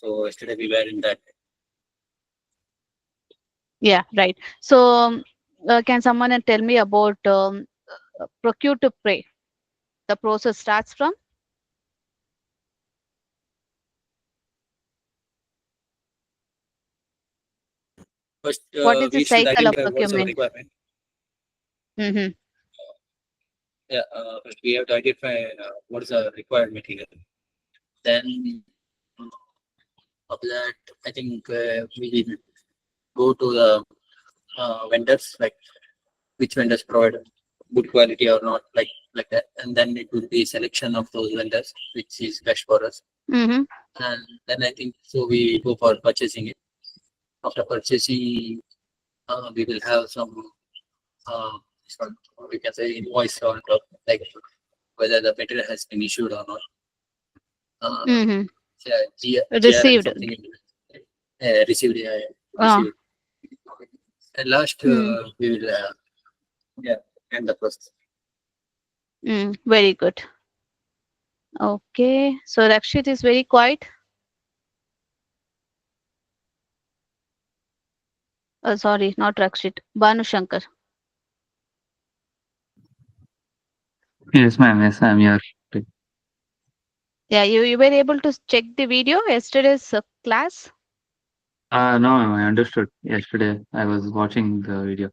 So yesterday we were in that. Yeah, right. So can someone tell me about procure to pay? The process starts from. First, What is the we should cycle of identify what's our procurement? requirement. Mm-hmm. Yeah, first we have to identify what is the required material. Then after that, I think we will go to the vendors, like which vendors provide good quality or not, like that. And then it will be selection of those vendors, which is best for us. Mm-hmm. And then I think so we go for purchasing it. After purchasing, we will have some uh, some, we can say invoice on top, like whether the material has been issued or not. Uh, Mm-hmm. yeah, GRN Received. something received. Yeah, Uh, received. And last, mm, we will yeah end the process. very good. Okay. So Rakshit is very quiet. Sorry, not Rakshit. Banu Shankar. Yes, ma'am. Yes, I'm here. Yeah, you were able to check the video yesterday's class. No, ma'am, I understood. Yesterday, I was watching the video.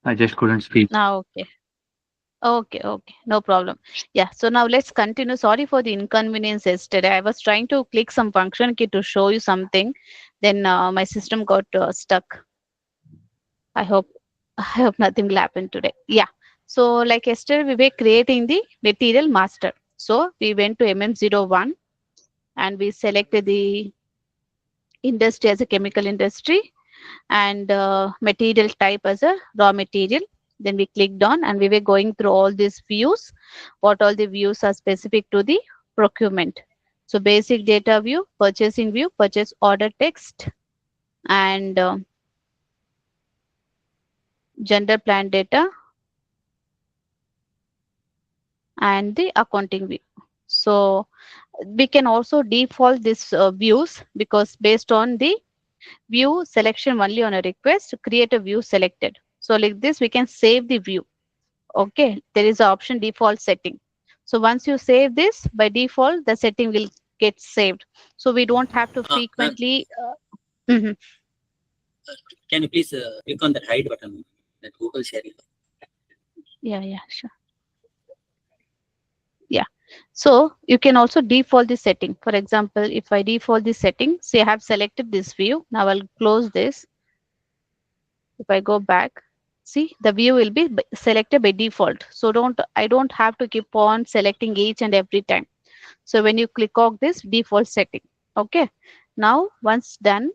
I just couldn't speak. Ah, okay. Okay, okay, no problem. Yeah, so now let's continue. Sorry for the inconvenience yesterday. I was trying to click some function key to show you something, then my system got stuck. I hope I hope nothing will happen today. Yeah. So like yesterday we were creating the material master. So we went to MM01 and we selected the industry as a chemical industry and material type as a raw material. Then we clicked on and we were going through all these views, what all the views are specific to the procurement. So basic data view, purchasing view, purchase order text, and gender plan data, and the accounting view. So we can also default this views because based on the view selection only on a request to create a view selected. So like this, we can save the view. Okay, there is an option default setting. So once you save this, by default, the setting will get saved. So we don't have to Ma'am, frequently. Mhm. can you please click on that hide button that Google sharing? Yeah, yeah, sure. Yeah. So you can also default the setting. For example, if I default the setting, say I have selected this view. Now I'll close this. If I go back, see the view will be selected by default. So I don't have to keep on selecting each and every time. So when you click on this default setting, okay. Now once done,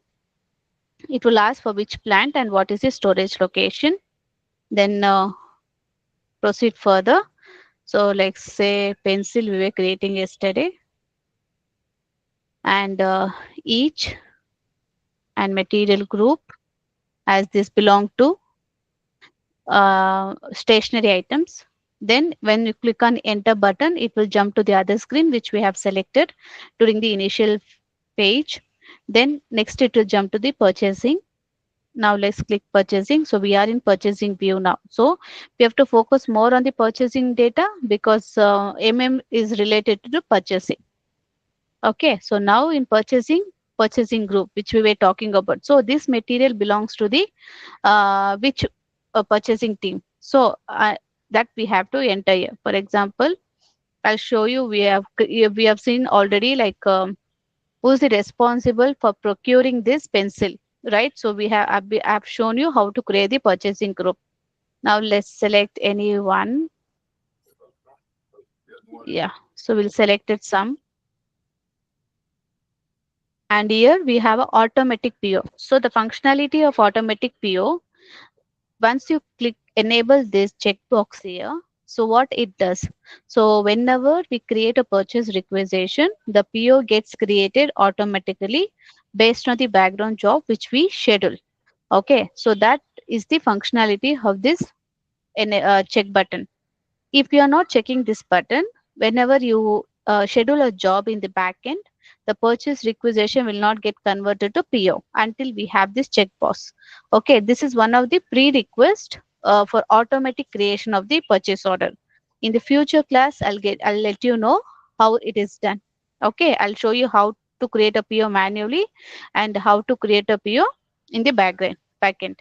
it will ask for which plant and what is the storage location. Then proceed further. So like say pencil we were creating yesterday, and each and material group as this belong to stationary items. Then when you click on enter button, it will jump to the other screen which we have selected during the initial page. Then next it will jump to the purchasing. Now let's click purchasing. So we are in purchasing view now. So we have to focus more on the purchasing data because MM is related to the purchasing. Okay, so now in purchasing group which we were talking about. So this material belongs to the which purchasing team. So that we have to enter here. For example, I'll show you. We have seen already like who's the responsible for procuring this pencil, right? So I've shown you how to create the purchasing group. Now let's select any one. Yeah, so we'll select it some. And here we have a automatic PO. So the functionality of automatic PO, once you click enable this checkbox here, so what it does, so whenever we create a purchase requisition, the PO gets created automatically based on the background job which we schedule. Okay, so that is the functionality of this check button. If you are not checking this button, whenever you schedule a job in the backend, the purchase requisition will not get converted to PO until we have this checkbox. Okay, this is one of the prerequisite for automatic creation of the purchase order. In the future class, I'll let you know how it is done. Okay, I'll show you how to create a PO manually and how to create a PO in the backend.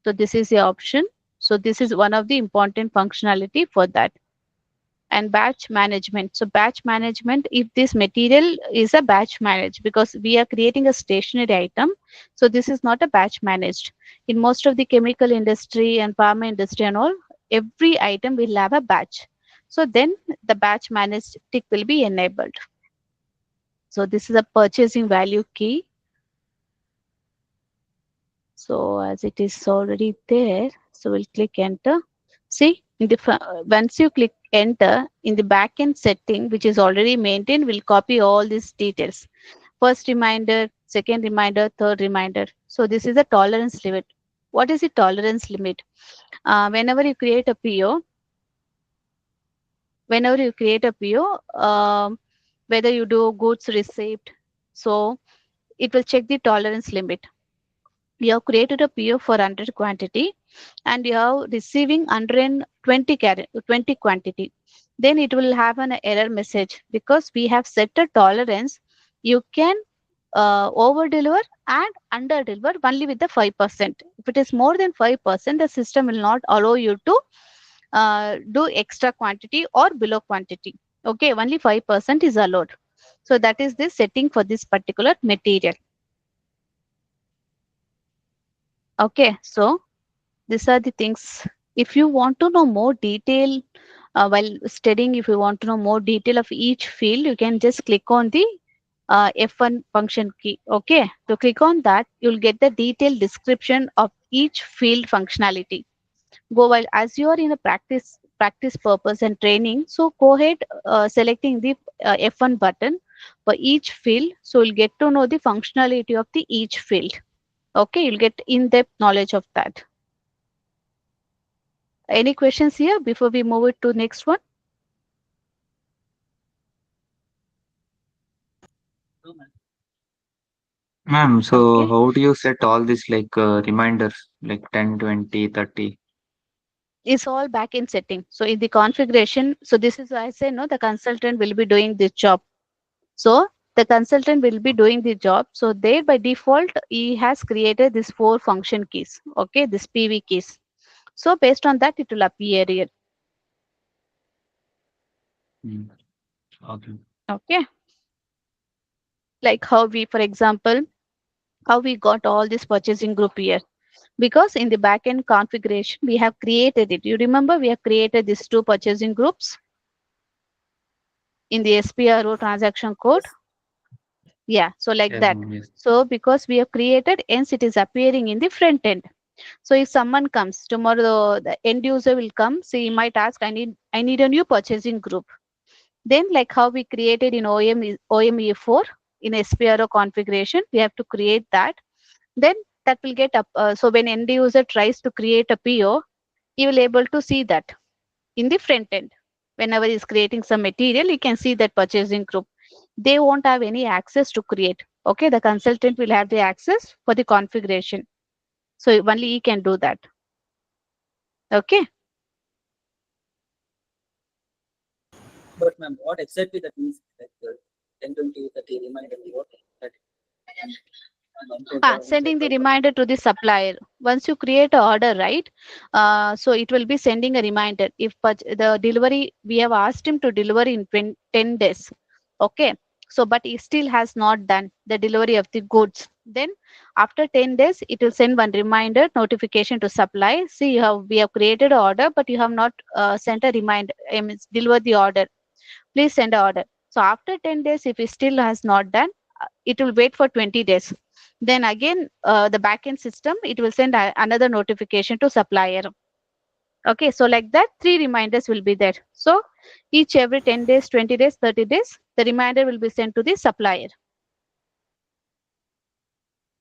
So this is the option. So this is one of the important functionality for that. And batch management. So batch management, if this material is a batch managed, because we are creating a stationary item, so this is not a batch managed. In most of the chemical industry and pharma industry and all, every item will have a batch. So then the batch managed tick will be enabled. So this is a purchasing value key. So as it is already there, so we'll click enter. See, in the once you click enter, in the backend setting, which is already maintained, we'll copy all these details. First reminder, second reminder, third reminder. So this is a tolerance limit. What is the tolerance limit? Whenever you create a PO, whether you do goods receipt, so it will check the tolerance limit. You have created a PO for 100 quantity and you are receiving 120 quantity. Then it will have an error message because we have set a tolerance. You can over deliver and under deliver only with the 5%. If it is more than 5%, the system will not allow you to do extra quantity or below quantity. Okay, only 5% is allowed. So that is the setting for this particular material. Okay, so these are the things. If you want to know more detail while studying, if you want to know more detail of each field, you can just click on the F1 function key. Okay, to click on that, you'll get the detailed description of each field functionality. Go while as you are in a practice purpose and training, so go ahead selecting the F1 button for each field. So you'll get to know the functionality of the each field. Okay, you'll get in-depth knowledge of that. Any questions here before we move it to next one? No, ma'am. Ma'am, so Okay. how do you set all this like reminders like 10, 20, 30? It's all back in setting. So in the configuration, so this is why I say no, the consultant will be doing this job. So the consultant will be doing the job. So there by default, he has created these 4 function keys. Okay, this PV keys. So based on that, it will appear here. Hmm. Okay. Okay. Like how we, for example, how we got all this purchasing group here. Because in the backend configuration, we have created it. You remember we have created these 2 purchasing groups in the SPRO transaction code. Yeah, so like Yes, that. ma'am, yes. So because we have created, hence it is appearing in the front end. So if someone comes tomorrow, the end user will come. So he might ask, I need a new purchasing group. Then like how we created in OME4 in SPRO configuration, we have to create that. Then that will get up. So when end user tries to create a PO, he will able to see that in the front end. Whenever he's creating some material, you can see that purchasing group. They won't have any access to create. Okay, the consultant will have the access for the configuration. So only he can do that. Okay. But ma'am, what exactly that means? Like 10, 20, 30 reminder, what that? Sending the reminder to the supplier. Once you create an order, right? So it will be sending a reminder. If the delivery, we have asked him to deliver in 10 days. Okay. So, but he still has not done the delivery of the goods. Then after 10 days, it will send one reminder notification to supply. See, we have created an order, but you have not sent a reminder, deliver the order. Please send an order. So after 10 days, if he still has not done, it will wait for 20 days. Then again, the backend system, it will send another notification to supplier. Okay, so like that, 3 reminders will be there. So each every 10 days, 20 days, 30 days, the reminder will be sent to the supplier.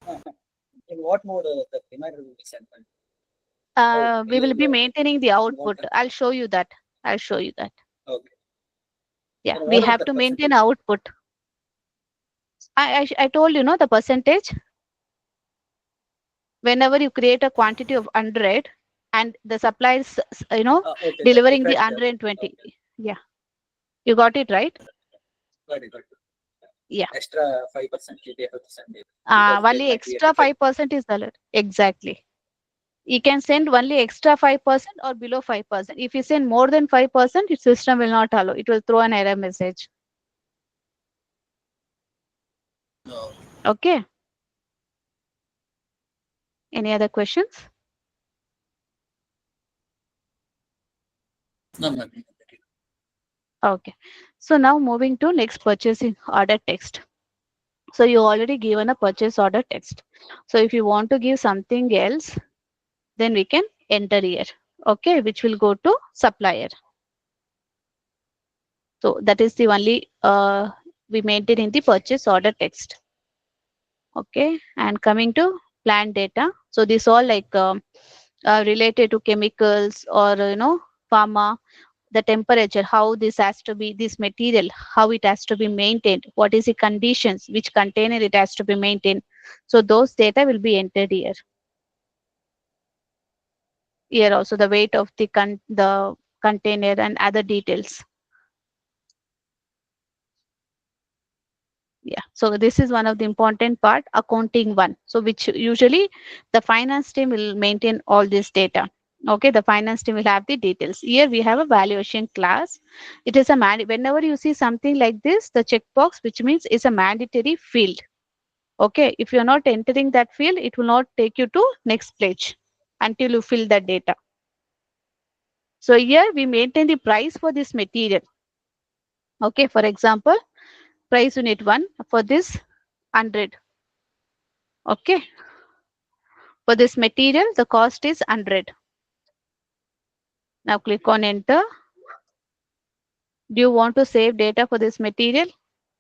In what mode the reminder will be sent? We will be maintaining the output. What? I'll show you that. I'll show you that. Okay. Yeah, Then we what are have the to maintain percentage? output. I told you, no, the percentage. Whenever you create a quantity of 100 and the supplier is, Okay, delivering the different, 120. okay, Yeah, you got it right. got it. Yeah. Extra 5% they have to send it because there Only might be a extra different. 5% is the alert. Exactly. You can send only extra 5% or below 5%. If you send more than 5%, the system will not allow. It will throw an error message. No, Okay. Any other questions? no, ma'am. Okay. So now moving to next purchasing order text. So you already given a purchase order text. So if you want to give something else, then we can enter here. Okay, which will go to supplier. So that is the only we maintain in the purchase order text. Okay, and coming to plant data. So this all like related to chemicals or pharma, the temperature, how this has to be, this material, how it has to be maintained, what is the conditions, which container it has to be maintained. So those data will be entered here. Here also the weight of the container and other details. Yeah, so this is one of the important part, accounting one. So which usually the finance team will maintain all this data. Okay, the finance team will have the details. Here we have a valuation class. It is a whenever you see something like this, the checkbox, which means it's a mandatory field. Okay, if you're not entering that field, it will not take you to next page until you fill that data. So here we maintain the price for this material. Okay, for example, price unit 1 for this 100. Okay, for this material, the cost is 100. Now click on enter. Do you want to save data for this material?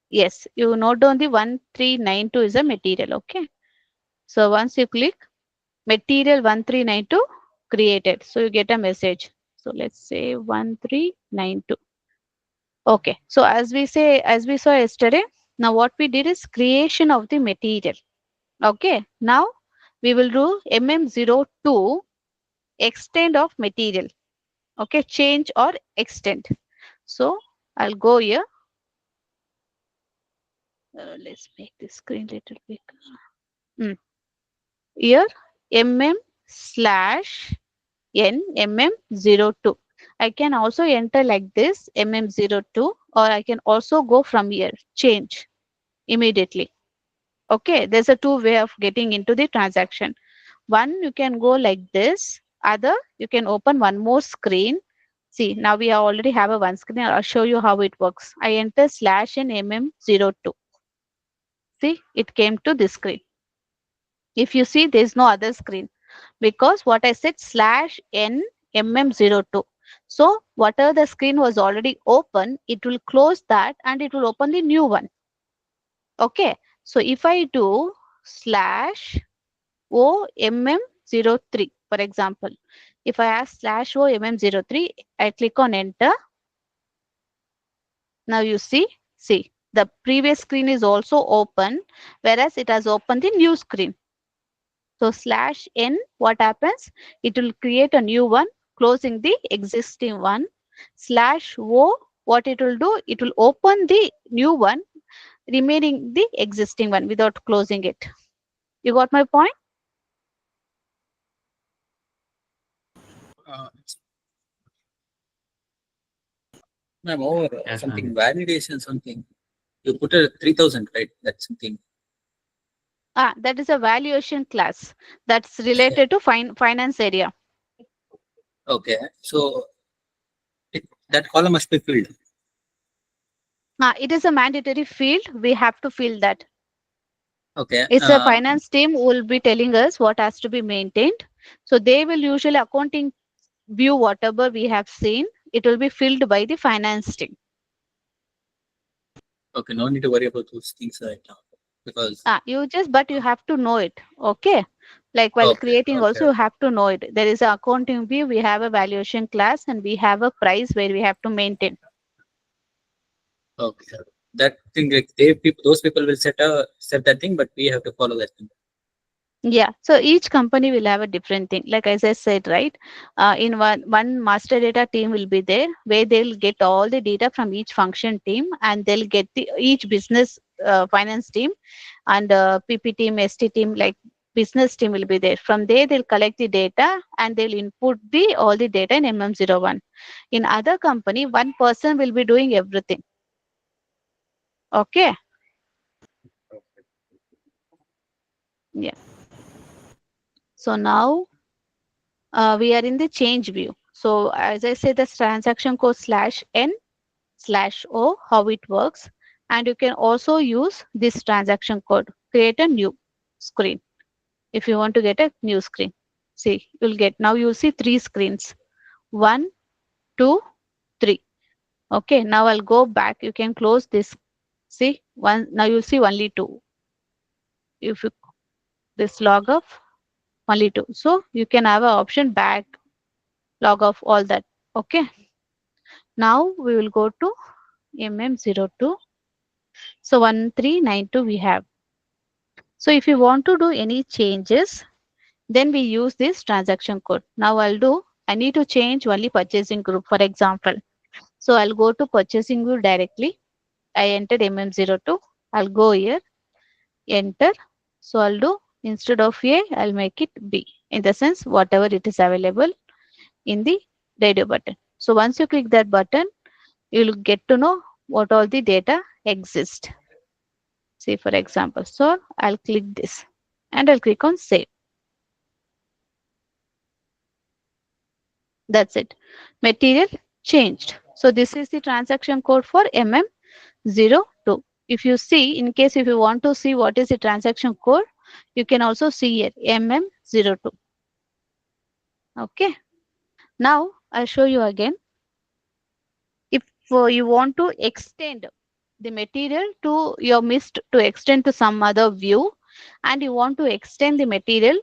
Yes, you note down the 1392 is a material. Okay, so once you click material 1392 created, so you get a message. So let's say 1392. Okay, so as we saw yesterday, now what we did is creation of the material. Okay, now we will do MM02 extend of material. Okay, change or extend. So I'll go here. Let's make the screen little bigger. Here mm/n mm02. I can also enter like this mm02, or I can also go from here change immediately. Okay, there's a two way of getting into the transaction. One, you can go like this. Other, you can open one more screen. See, now we already have a one screen. I'll show you how it works. I enter /n mm02. See, it came to this screen. If you see, there's no other screen because what I said /n mm02. So whatever the screen was already open, it will close that and it will open the new one. Okay. So if I do /OMM03, for example, if I ask /OMM03, I click on enter. Now you see the previous screen is also open, whereas it has opened the new screen. So /n, what happens? It will create a new one, closing the existing one. /o, what it will do? It will open the new one, remaining the existing one without closing it. You got my point? Uh, Ma'am, over Yes, something ma'am. validation, something. You put a 3000, right? That's something. That is a valuation class that's related to finance area. Okay. So that column must be filled. It is a mandatory field. We have to fill that. Okay. It's a finance team who will be telling us what has to be maintained. So they will usually accounting view whatever we have seen. It will be filled by the finance team. Okay. No need to worry about those things right now because. But you have to know it. Okay. Like while Okay. creating Okay. also you have to know it. There is a accounting view. We have a valuation class and we have a price where we have to maintain. Okay. that thing, like those people will set that thing, but we have to follow that thing. Yeah, so each company will have a different thing. Like as I said, right? In one master data team will be there where they'll get all the data from each function team, and they'll get each business finance team and PP team, ST team, like business team will be there. From there, they'll collect the data and they'll input the all the data in MM01. In other company, one person will be doing everything. Okay. Yeah. So now we are in the change view. So as I said, the transaction code /n/o, how it works. And you can also use this transaction code, create a new screen. If you want to get a new screen, see, you'll see 3 screens, 1, 2, 3. Okay, now I'll go back. You can close this. See, one, now you'll see only 2. If you this log off, only 2. So you can have an option back, log off all that. Okay. Now we will go to MM02. So 1392 we have. So if you want to do any changes, then we use this transaction code. Now I need to change only purchasing group, for example. So I'll go to purchasing group directly. I entered MM02. I'll go here, enter. So I'll do, instead of A, I'll make it B. In the sense, whatever it is available in the radio button. So once you click that button, you'll get to know what all the data exist. Say for example, so I'll click this and I'll click on save. That's it. Material changed. So this is the transaction code for MM02. If you see, in case if you want to see what is the transaction code, you can also see here MM02. Okay. Now I'll show you again. If you want to extend the material to your missed to extend to some other view, and you want to extend the material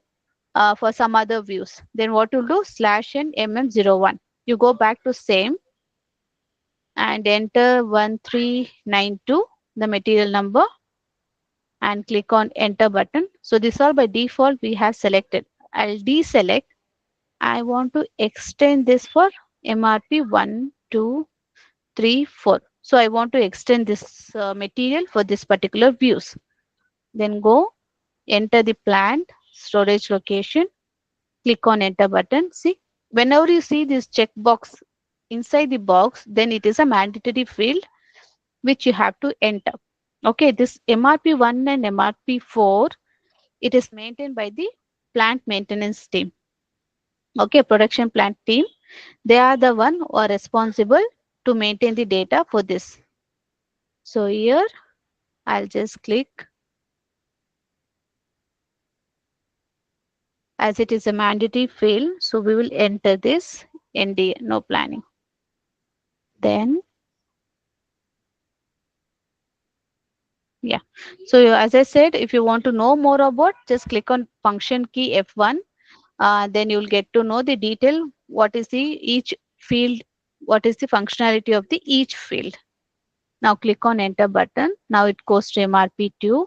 for some other views, then what you'll do, /n mm01. You go back to same and enter 1392, the material number, and click on enter button. So this all by default we have selected. I'll deselect. I want to extend this for MRP 1, 2, 3, 4. So I want to extend this material for this particular views. Then go enter the plant storage location, click on enter button. See, whenever you see this checkbox inside the box, then it is a mandatory field which you have to enter. Okay, this MRP1 and MRP4, it is maintained by the plant maintenance team. Okay, production plant team. They are the one who are responsible to maintain the data for this. So here I'll just click, as it is a mandatory field. So we will enter this ND, no planning. Then, yeah. So as I said, if you want to know more about, just click on function key F1. Then you'll get to know the detail. What is the each field? What is the functionality of the each field? Now click on enter button. Now it goes to MRP2.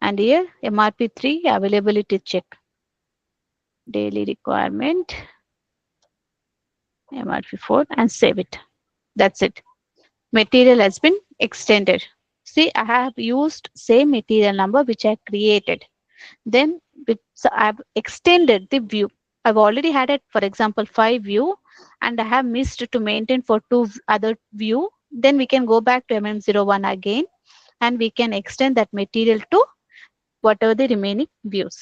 And here MRP3 availability check. Daily requirement. MRP4 and save it. That's it. Material has been extended. See, I have used same material number which I created. Then so I've extended the view. I've already had it, for example, 5 view, and I have missed to maintain for 2 other view. Then we can go back to MM01 again, and we can extend that material to whatever the remaining views.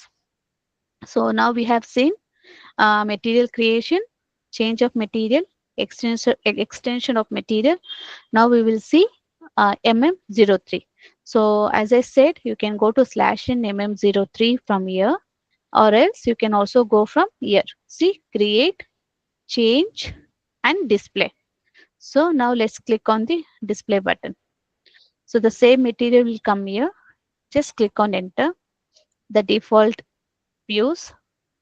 So now we have seen material creation, change of material, extension of material. Now we will see MM03. So as I said, you can go to /n MM03 from here, or else you can also go from here. See, create, change, and display. So now let's click on the display button. So the same material will come here. Just click on enter. The default views,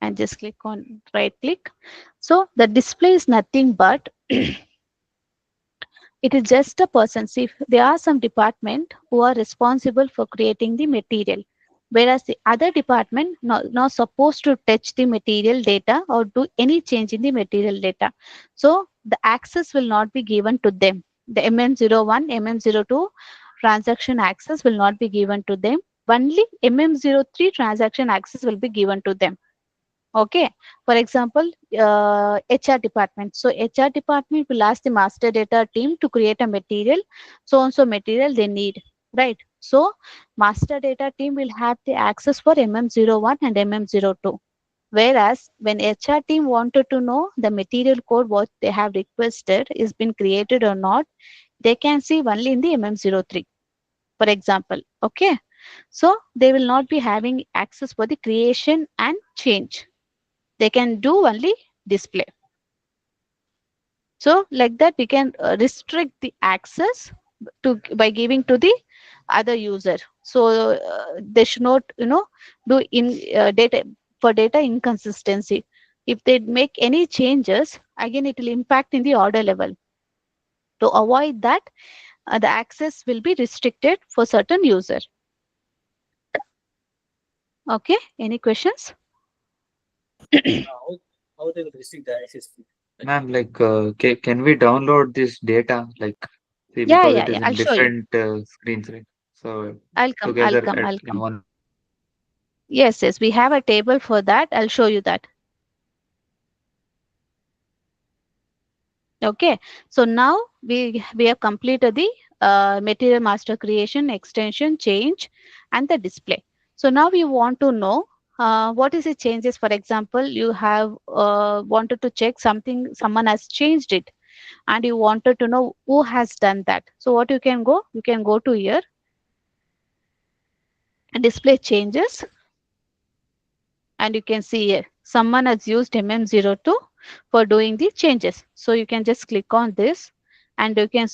and just click on right click. So the display is nothing but It is just a person. See, if there are some department who are responsible for creating the material, whereas the other department not supposed to touch the material data or do any change in the material data. So the access will not be given to them. The MM01, MM02 transaction access will not be given to them. Only MM03 transaction access will be given to them. Okay. For example, HR department. So HR department will ask the master data team to create a material, so and so material they need, right? So master data team will have the access for MM01 and MM02. Whereas when HR team wanted to know the material code what they have requested is been created or not, they can see only in the MM03, for example. Okay. So they will not be having access for the creation and change. They can do only display. So like that we can restrict the access to by giving to the other user. So they should not do in data for data inconsistency. If they make any changes, again it will impact in the order level. To avoid that, the access will be restricted for certain user. Okay, any questions? How they will receive the access? Ma'am, like, can we download this data? Like, see, Yeah, because yeah, it yeah, is I'll in show you. different screens, right? So I'll come, I'll together come, at I'll in come. one. Yes, yes, we have a table for that. I'll show you that. Okay, so now we have completed the material master creation, extension, change, and the display. So now we want to know what is the changes. For example, you have wanted to check something, someone has changed it, and you wanted to know who has done that. So what you can go to here and display changes, and you can see here someone has used MM02 for doing the changes. So you can just click on this and you can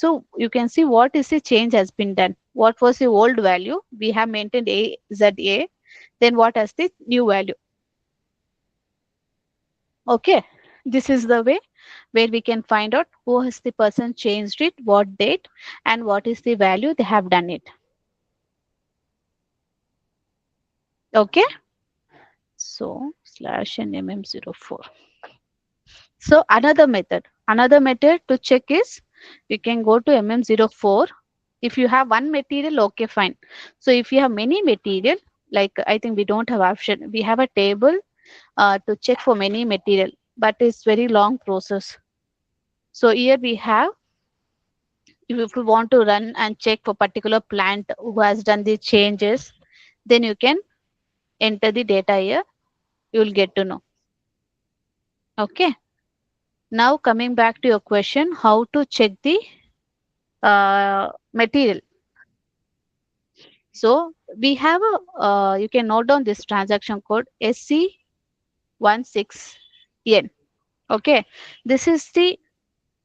see what is the change has been done. What was the old value? We have maintained AZA. Then what is the new value? Okay. This is the way where we can find out who has the person changed it, what date, and what is the value they have done it. Okay. So slash and MM04. So another method to check is you can go to MM04. If you have one material, okay, fine. So if you have many material, like I think we don't have option. We have a table to check for many material, but it's very long process. So here we have, if you want to run and check for particular plant who has done the changes, then you can enter the data here. You will get to know. Okay. Now coming back to your question, how to check the material. So we have a, you can note down this transaction code SC16N. Okay, this is the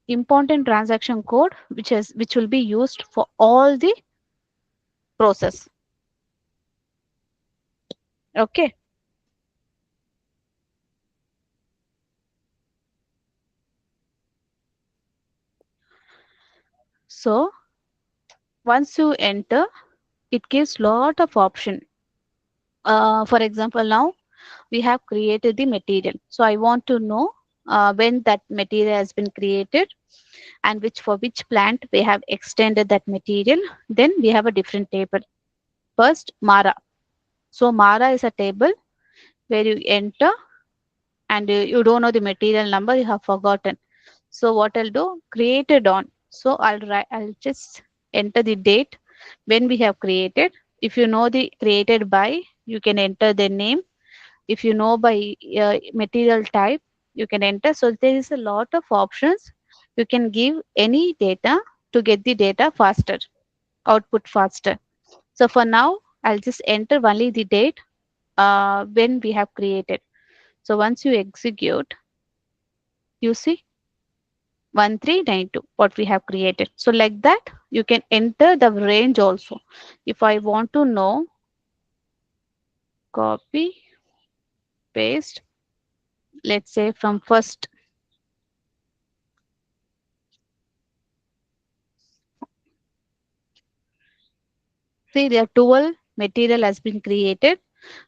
important transaction code which will be used for all the process. Okay, so once you enter, it gives lot of option. For example, now we have created the material. So I want to know when that material has been created and for which plant we have extended that material. Then we have a different table. First, Mara. So Mara is a table where you enter and you don't know the material number, you have forgotten. So what I'll do, created on. So I'll just enter the date when we have created. If you know the created by, you can enter the name. If you know by material type, you can enter. So there is a lot of options. You can give any data to get the data faster, output faster. So for now, I'll just enter only the date when we have created. So once you execute, you see 1392 what we have created. So like that, you can enter the range also. If I want to know, copy, paste, let's say from first. See, there are 12 material has been created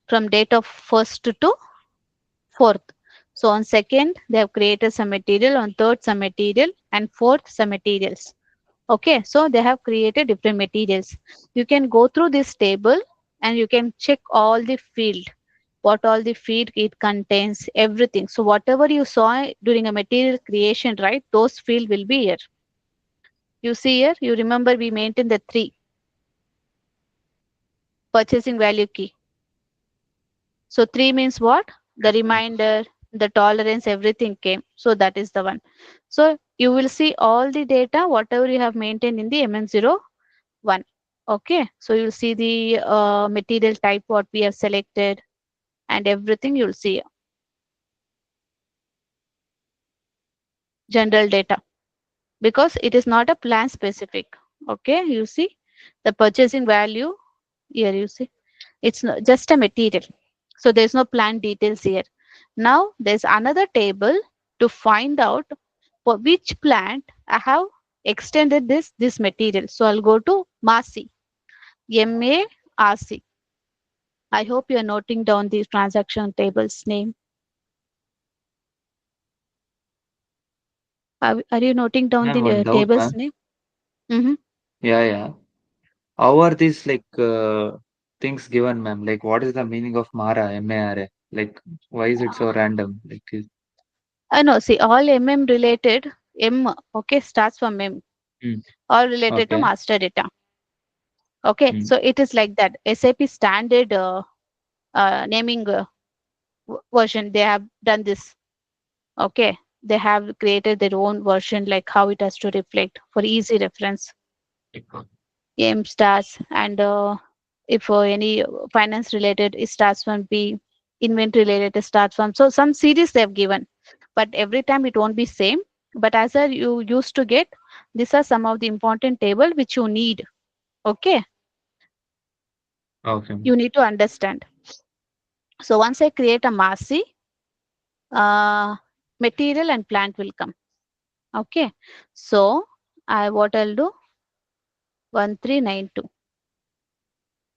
from date of 1st to 4th. So on 2nd, they have created some material, on 3rd some material, and 4th some materials. Okay, so they have created different materials. You can go through this table and you can check all the field, what all the field it contains, everything. So whatever you saw during a material creation, right, those field will be here. You see here, you remember we maintained the 3 purchasing value key. So 3 means what? The reminder, the tolerance, everything came. So that is the one. So you will see all the data, whatever you have maintained in the MM01. Okay. So you'll see the material type, what we have selected, and everything you'll see. General data. Because it is not a plan specific. Okay. You see the purchasing value here, you see. It's just a material. So there's no plant details here. Now there's another table to find out for which plant I have extended this material. So I'll go to MARC, MARC. I hope you're noting down the transaction table's name. Are you noting down Ma'am, the one doubt, table's ma'am. name? Mm-hmm. Yeah, yeah. How are these like things given, ma'am? Like, what is the meaning of Mara, M-A-R-A? Like, why is it so random? Like, No, see, all MM related, M, okay, starts from M, mm, all related to okay. master data. Okay, Mm, so it is like that. SAP standard naming version, they have done this. Okay, they have created their own version, like how it has to reflect for easy reference. M starts, and if any finance related, it starts from B. Inventory related, it starts from. So some series they have given, but every time it won't be same. But as you used to get, these are some of the important table which you need. Okay, okay. you need to understand. So once I create a MASI, material and plant will come. Okay, so I what I'll do 1392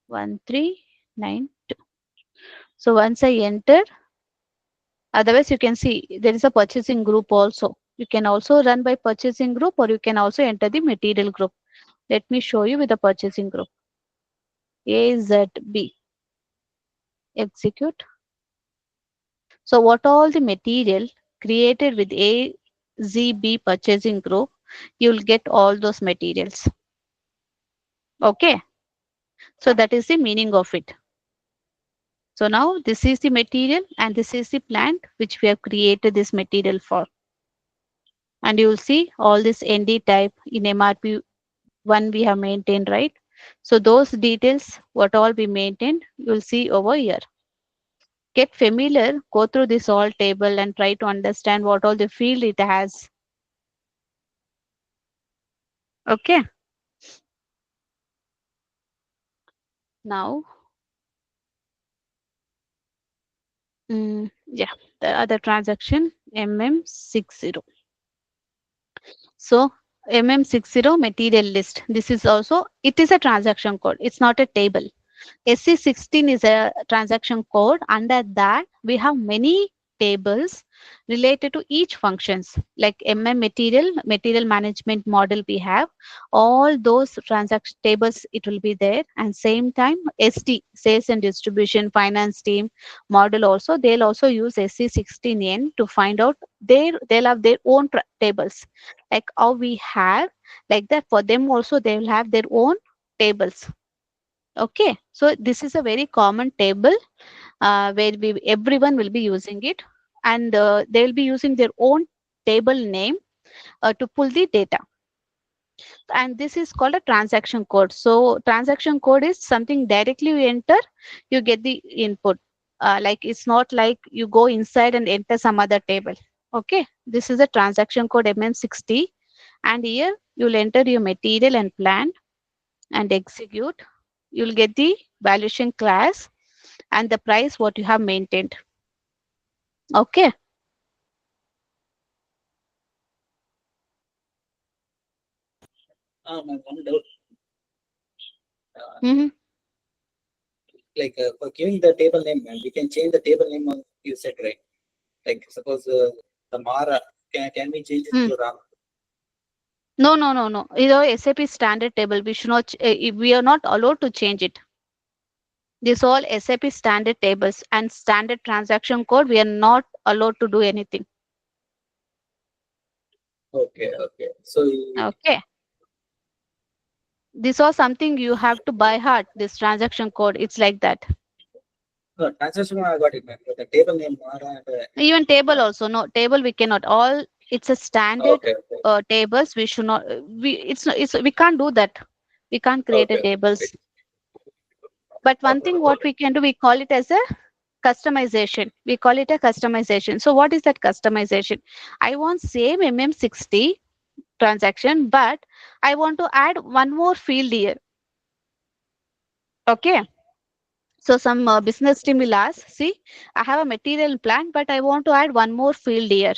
1392. So once I enter, otherwise you can see there is a purchasing group also. You can also run by purchasing group, or you can also enter the material group. Let me show you with the purchasing group. AZB, execute. So what all the material created with AZB purchasing group, you will get all those materials. Okay, so that is the meaning of it. So now this is the material and this is the plant which we have created this material for. And you will see all this ND type in MRP one we have maintained, right? So those details, what all we maintained, you will see over here. Get familiar, go through this all table and try to understand what all the field it has. Okay. Now, yeah, the other transaction, MM60. So MM60 material list. This is also, it is a transaction code. It's not a table. SC16 is a transaction code. Under that, we have many tables related to each functions, like material management model we have. All those transaction tables, it will be there. And same time, SD, sales and distribution, finance team model also, they'll also use SC16N to find out they'll have their own tables. Like how we have, like that for them also, they will have their own tables. Okay, so this is a very common table where everyone will be using it, and they will be using their own table name to pull the data. And this is called a transaction code. So transaction code is something directly you enter, you get the input. Like it's not like you go inside and enter some other table. Okay, this is a transaction code MM60, and here you'll enter your material and plan and execute. You'll get the valuation class and the price what you have maintained. Okay. My one doubt. Mm-hmm. like for giving the table name, we can change the table name on, you said, right? Like suppose the Mara, can we change it Hmm. to Ram? No, no, no, no. You know, SAP standard table. We should not. We are not allowed to change it. These all SAP standard tables and standard transaction code. We are not allowed to do anything. Okay, okay. So Okay. This was something you have to by heart. This transaction code. It's like that. no, transaction I got it, man. But the table name Mara and Even table also. No table. We cannot. All. It's a standard okay, okay, tables. We should not. We. It's. It's. We can't do that. We can't create a okay. tables. But one thing what we can do, we call it as a customization. We call it a customization. So what is that customization? I want same MM60 transaction, but I want to add one more field here. Okay. So some business team will ask, see, I have a material plan, but I want to add one more field here.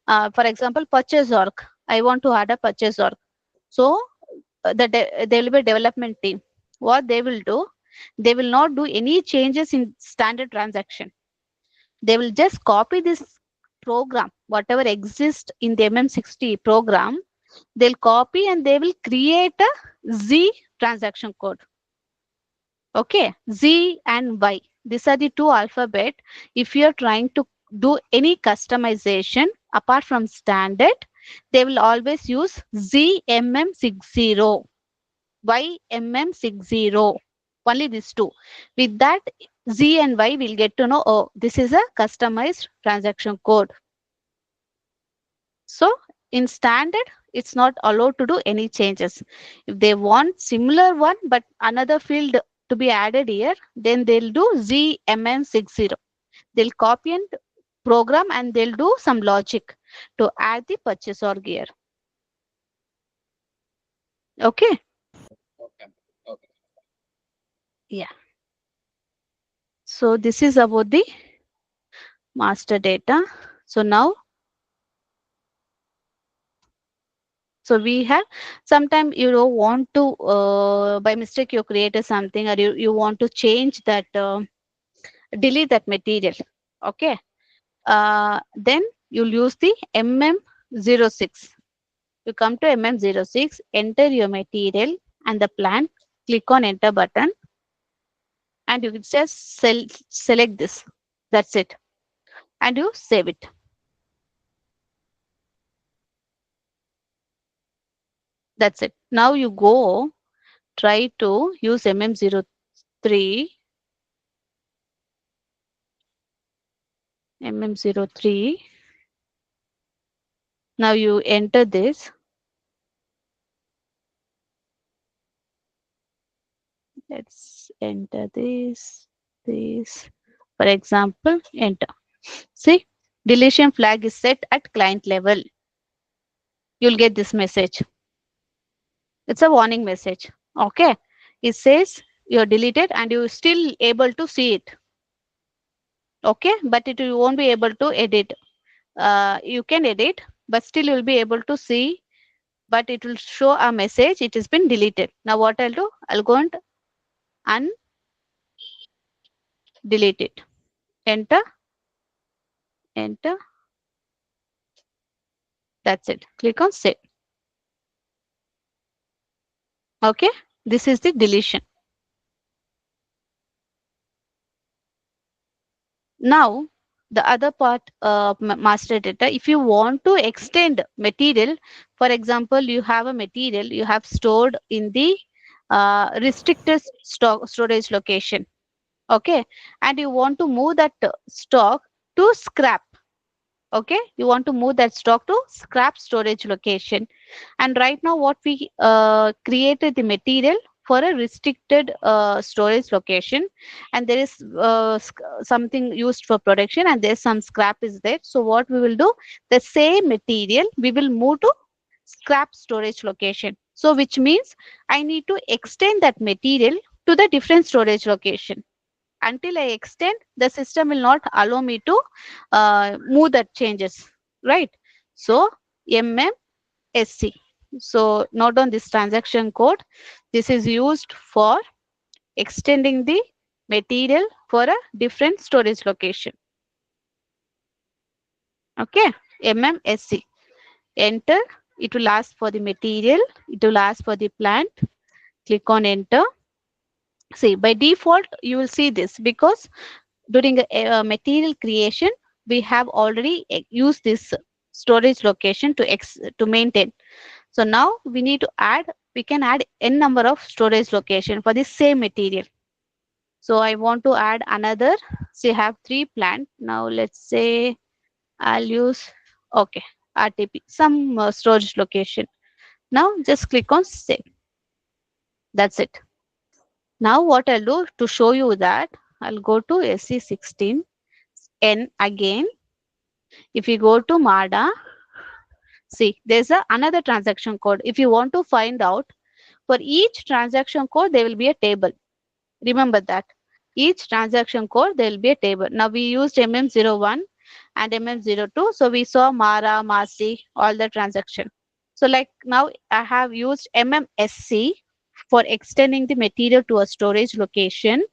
For example, purchase org. I want to add a purchase org. So there will be a development team. What they will do, they will not do any changes in standard transaction. They will just copy this program, whatever exists in the MM60 program, they'll copy and they will create a Z transaction code. Okay, Z and Y. These are the two alphabet. If you're trying to do any customization apart from standard, they will always use ZMM60, YMM60. Only these two. With that, Z and Y will get to know, oh, this is a customized transaction code. So in standard, it's not allowed to do any changes. If they want similar one, but another field to be added here, then they'll do ZMM60. They'll copy and program and they'll do some logic to add the purchase order here. Okay. Okay, okay. Yeah. So this is about the master data. So now, so we have, sometimes you don't want to, by mistake you created something or you want to change that, delete that material. Okay. Then you'll use the MM06. You come to MM06, enter your material and the plan, click on enter button and you can just select this. That's it. And you save it. That's it. Now you go try to use MM03. MM03. Now you enter this. Let's enter this. For example, enter. See, deletion flag is set at client level. You'll get this message. It's a warning message. Okay. It says you're deleted and you're still able to see it. Okay. But you won't be able to edit. You can edit, but still you'll be able to see, but it will show a message. It has been deleted. Now what I'll do, I'll go and delete it. Enter. Enter. That's it. Click on save. Okay. This is the deletion. Now, the other part of master data, if you want to extend material, for example, you have a material you have stored in the restricted storage location. Okay. And you want to move that stock to scrap. Okay. You want to move that stock to scrap storage location. And right now what we created the material for a restricted storage location, and there is something used for production and there's some scrap is there. So what we will do, the same material we will move to scrap storage location. So which means I need to extend that material to the different storage location. Until I extend, the system will not allow me to move that changes, right? So MMSC. So note on this transaction code. This is used for extending the material for a different storage location. Okay, MMSC. Enter. It will ask for the material. It will ask for the plant. Click on enter. See, by default, you will see this because during material creation, we have already used this storage location to maintain. So now we need to add, we can add n number of storage location for the same material. So I want to add another, say I have 3 plant. Now let's say I'll use, okay, RTP, some storage location. Now just click on save. That's it. Now what I'll do to show you that, I'll go to SC16, N again. If you go to MADA, see, there's another transaction code. If you want to find out, for each transaction code, there will be a table. Remember that. Each transaction code, there will be a table. Now we used MM01 and MM02. So we saw MARA, MASI, all the transaction. So like now I have used MMSC for extending the material to a storage location.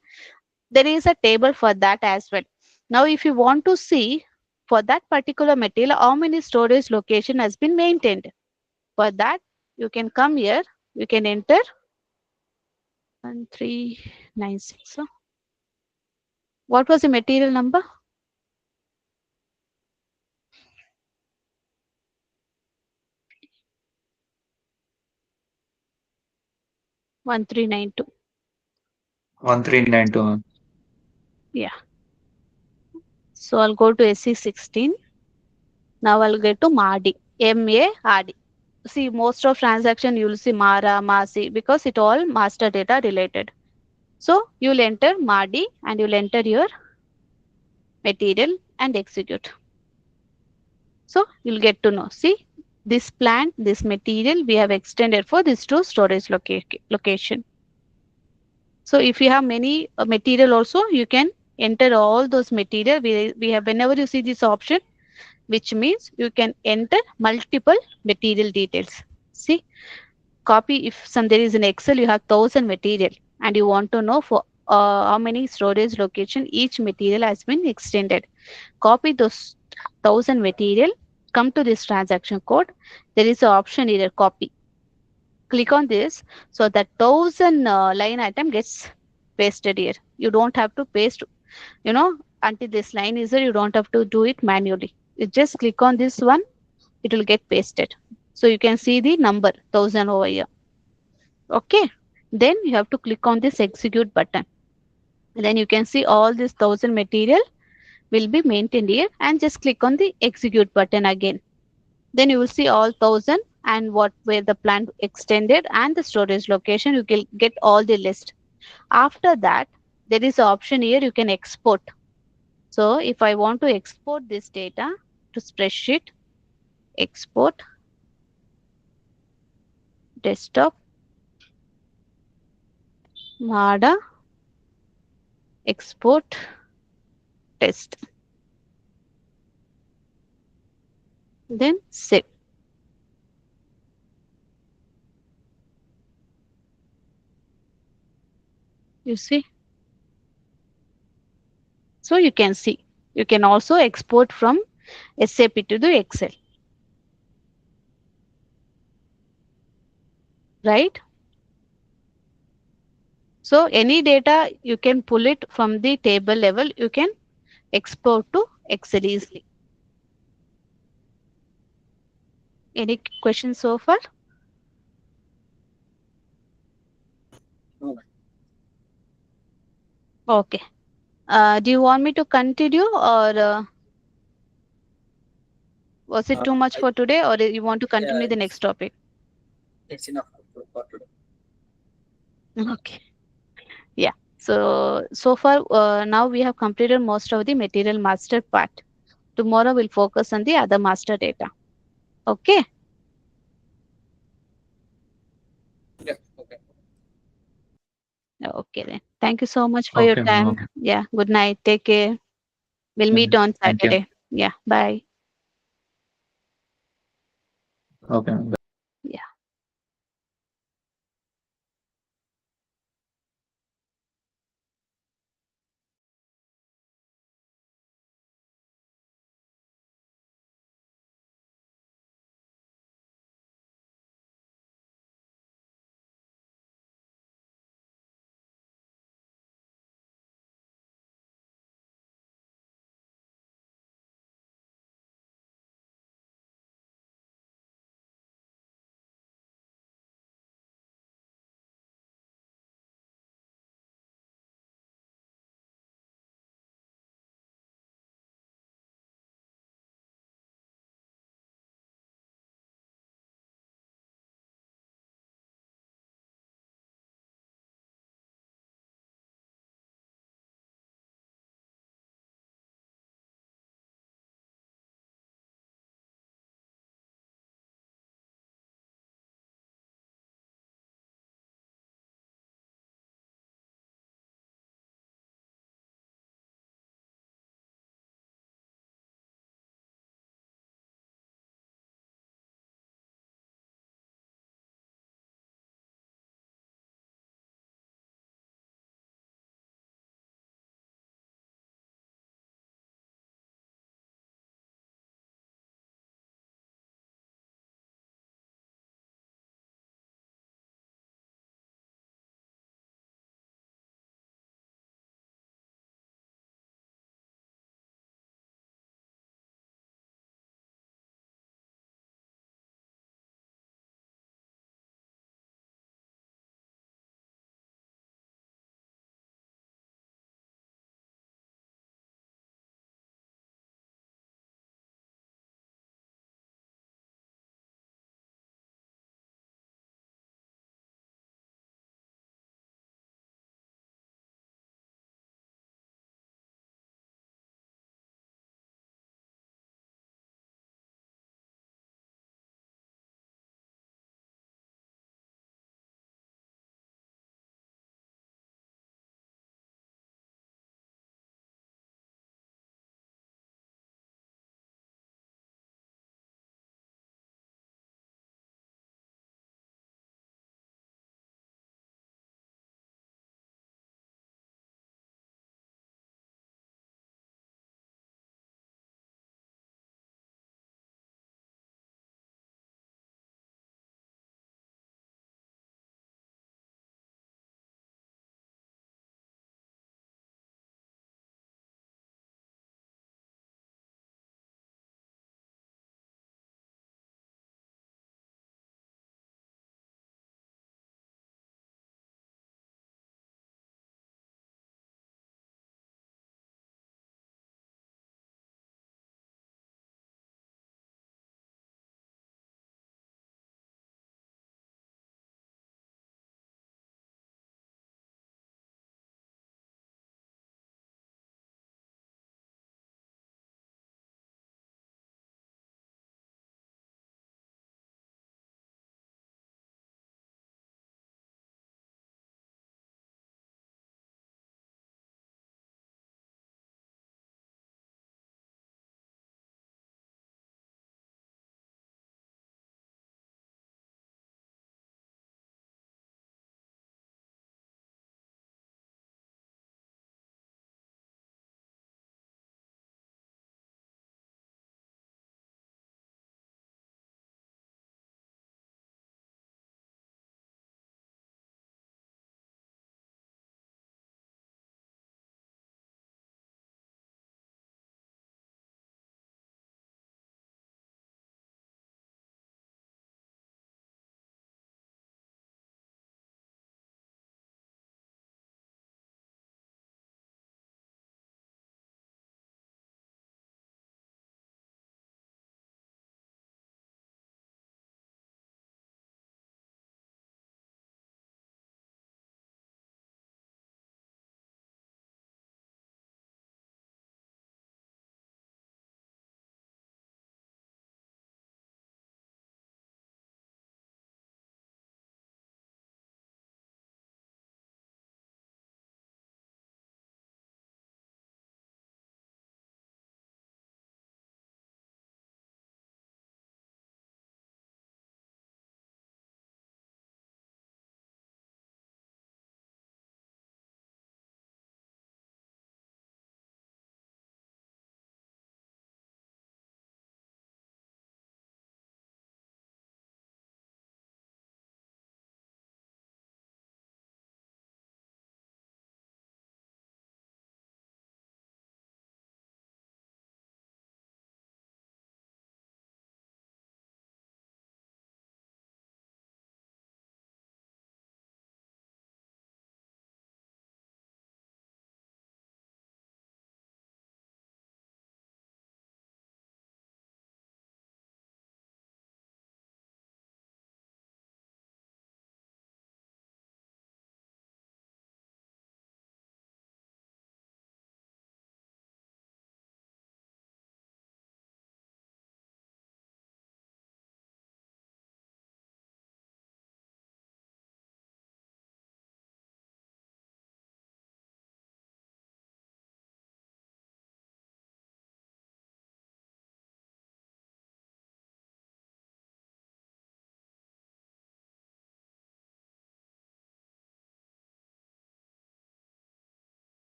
There is a table for that as well. Now if you want to see for that particular material, how many storage location has been maintained. For that, you can come here, you can enter 1396. What was the material number? 1392. 1392, ma'am. Yeah. So I'll go to SC16. Now I'll get to MARDI. MARD. See, most of transaction you'll see MARA, MASI because it all master data related. So you'll enter MARDI and you'll enter your material and execute. So you'll get to know. See, this plant, this material we have extended for this two storage location. So if you have many material also, you can enter all those material. We have, whenever you see this option, which means you can enter multiple material details. See, copy, if there is an Excel, you have 1000 material and you want to know for how many storage location each material has been extended. Copy those 1000 material, come to this transaction code. There is an option here, copy. Click on this. So that 1000 line item gets pasted here. You don't have to paste, until this line is there, you don't have to do it manually. You just click on this one, it will get pasted. So you can see the number 1000 over here. Okay. Then you have to click on this execute button. And then you can see all this 1000 material will be maintained here, and just click on the execute button again. Then you will see all 1000 and what where the plant extended and the storage location. You can get all the list. After that, there is an option here you can export. So if I want to export this data to spreadsheet, export, desktop, MADA, export, test. Then save. You see? So you can see. You can also export from SAP to the Excel. Right? So any data, you can pull it from the table level. You can export to Excel easily. Any questions so far? No. Okay. Do you want me to continue, or was it too much for today, or you want to continue the next topic? It's enough for today. Okay. Yeah. So far, now we have completed most of the material master part. Tomorrow we'll focus on the other master data. Okay. Yeah. Okay. Okay then. Thank you so much for your Okay, ma'am. time. Okay. Yeah. Good night. Take care. We'll meet on Thank you. Saturday. Yeah. Bye. Okay, ma'am.